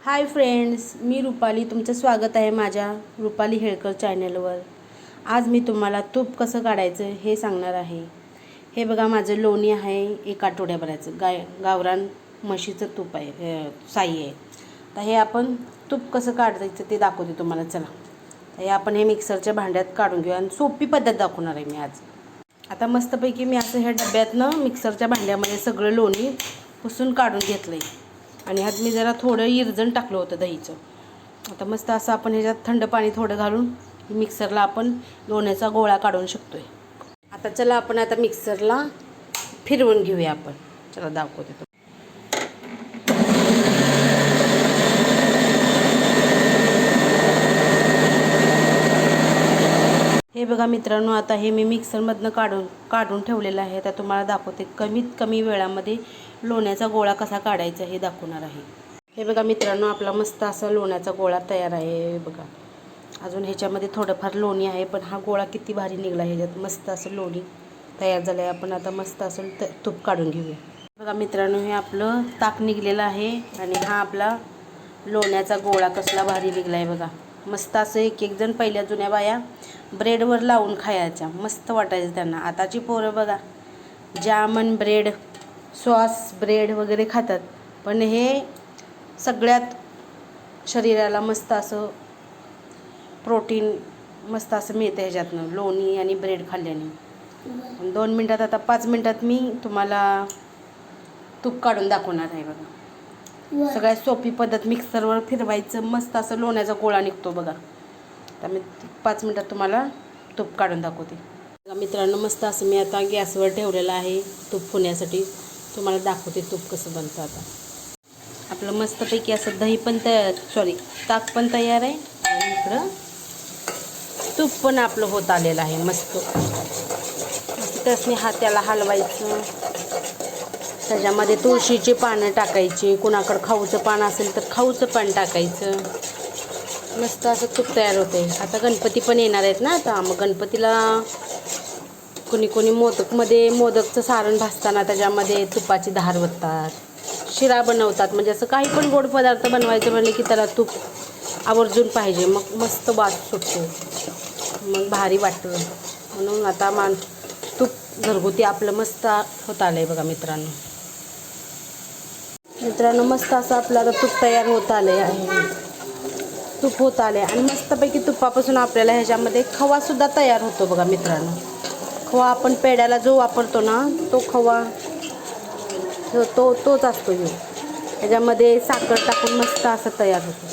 Hi friends, मी रुपाली. तुमचं स्वागत आहे माझ्या रुपाली हेळकर चॅनलवर. आज मी तुम्हाला तूप कसं काढायचं हे सांगणार आहे. हे बघा, माझं लोणी आहे एक आठवड्याभराचं. गावरान म्हशीचं तूप आहे, साई आहे. तर हे आपण तूप कसं काढायचं ते दाखवते तुम्हाला. चला, तर हे आपण हे मिक्सरच्या भांड्यात काढून घेऊ आणि सोपी पद्धत दाखवणार आहे मी आज. आता मस्तपैकी मी असं ह्या डब्यातनं मिक्सरच्या भांड्यामध्ये सगळं लोणी पुसून काढून घेतलं आहे. आणि ह्यात मी जरा थोडं इरजण टाकलं होतं दहीचं. आता मस्त असं आपण ह्याच्यात थंड पाणी थोडं घालून मिक्सरला आपण लोण्याचा गोळा काढून शकतोय. आता चला, आपण आता मिक्सरला फिरवून घेऊया आपण. चला दाखवते तो. हे बघा मित्रांनो, आता हे मी मिक्सरमधनं काढून ठेवलेलं आहे. आता तुम्हाला दाखवते कमीत कमी वेळामध्ये लोण्याचा गोळा कसा काढायचा हे दाखवणार आहे. हे बघा मित्रांनो, आपला मस्त असा लोण्याचा गोळा तयार आहे. हे बघा, अजून ह्याच्यामध्ये थोडंफार लोणी आहे, पण हा गोळा किती भारी निघला. ह्याच्यात मस्त असं लोणी तयार झालं आहे. आपण आता मस्त असं तूप काढून घेऊया. बघा मित्रांनो, हे आपलं ताक निघलेलं आहे आणि हा आपला लोण्याचा गोळा कसला भारी निघला आहे. बघा, मस्त असं एक जण पहिल्या जुन्या बाया ब्रेडवर लावून खायच्या, मस्त वाटायचं त्यांना. आताची पोरं बघा जामन ब्रेड, सॉस ब्रेड वगैरे खातात, पण हे सगळ्यात शरीराला मस्त असं प्रोटीन मस्त असं मिळतं ह्याच्यातनं, लोणी आणि ब्रेड खाल्ल्याने. 2 मिनटात, आता 5 मिनटात मी तुम्हाला तूप काढून दाखवणार आहे. बघा, सगळ्यात सोपी पद्धत, मिक्सरवर फिरवायचं, मस्त असं लोण्याचा गोळा निघतो. बघा, आता मी 5 मिनटात तुम्हाला तूप काढून दाखवते. मित्रांनो, मस्त असं मी आता गॅसवर ठेवलेलं आहे तूप फुण्यासाठी. तुम्हाला दाखवते तूप कसं बनतं. आता आपलं मस्तपैकी असं दही पण ताक पण तयार आहे आणि इकडं तूप पण आपलं होत आलेलं आहे. मस्त त्यासनी हाताला हलवायचं. त्याच्यामध्ये तुळशीची पानं टाकायची, कुणाकडं खाऊचं पान असेल तर खाऊचं पान टाकायचं. मस्त असं तूप तयार होते. आता गणपती पण येणार आहेत ना. आता मग गणपतीला कोणी मोदकचं सारण भाजताना त्याच्यामध्ये तुपाची धार वततात, शिरा बनवतात. म्हणजे असं काही पण गोड पदार्थ बनवायचं म्हणले की त्याला तूप आवर्जून पाहिजे. मग मस्त वास सुटतो, मग भारी वाटतं. म्हणून आता तूप घरगुती आपलं मस्त होत आलं आहे. बघा मित्रांनो, मस्त असं आपलं आता तूप तयार होत आलं आहे. तूप होत आले आणि मस्तपैकी तुपापासून आपल्याला ह्याच्यामध्ये खवासुद्धा तयार होतो. बघा मित्रांनो, खवा आपण पेड्याला जो वापरतो ना, तो खवा तोच असतो. ह्याच्यामध्ये साखर टाकून मस्त असं तयार होतो.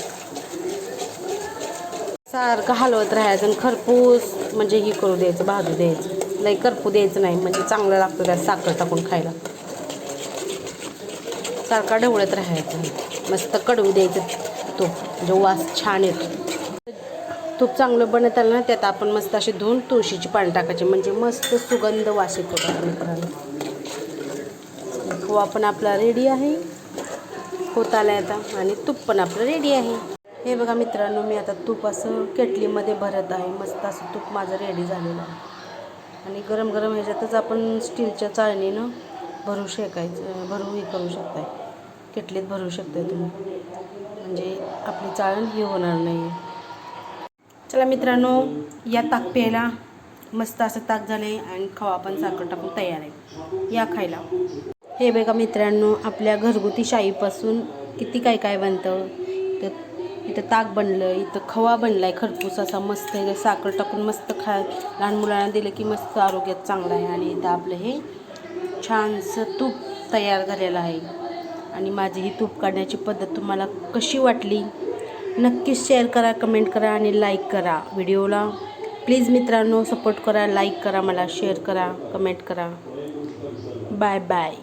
सारखं हलवत राहायचं आणि खरपूस म्हणजे ही करू द्यायचं, भाजू द्यायचं, लई करपू द्यायचं नाही, म्हणजे चांगलं लागतं त्यात साखर टाकून खायला. सारखा ढवळत राहायचं, मस्त कडवू द्यायचं तूप, म्हणजे वास छान येतो. तूप चांगलं बनत आलं ना, त्यात आपण मस्त अशी धुवून तुळशीची पानं टाकायची, म्हणजे मस्त सुगंध वास येतो. मित्रांनो, खवा पण आपला रेडी आहे, होत आला आता, आणि तूप पण आपलं रेडी आहे. हे बघा मित्रांनो, मी आता तूप असं केटलीमध्ये भरत आहे. मस्त असं तूप माझं रेडी झालेलं आहे आणि गरम गरम ह्याच्यातच आपण स्टीलच्या चाळणीनं भरू हे करू शकताय. केटलीत भरू शकताय तुम्ही, म्हणजे आपली चाळण ही होणार नाही. चला मित्रांनो, या ताक प्यायला. मस्त असं ताक झाले आणि खवा पण साखर टाकून तयार आहे, या खायला. हे बघा मित्रांनो, आपल्या घरगुती शाईपासून किती काय बनतं. इथं ताक बनलं, इथं खवा बनला आहे खरपूस असा मस्त. साखर टाकून मस्त लहान मुलांना दिलं की मस्त आरोग्यात चांगलं आहे. आणि इथं आपलं हे छानसं तूप तयार झालेलं आहे. आणि माझी ही तूप काढण्याची पद्धत तुम्हाला कशी वाटली नक्कीच शेअर करा, कमेंट करा आणि लाईक करा व्हिडिओला. प्लीज मित्रांनो, सपोर्ट करा, लाईक करा, मला शेअर करा, कमेंट करा. Bye bye.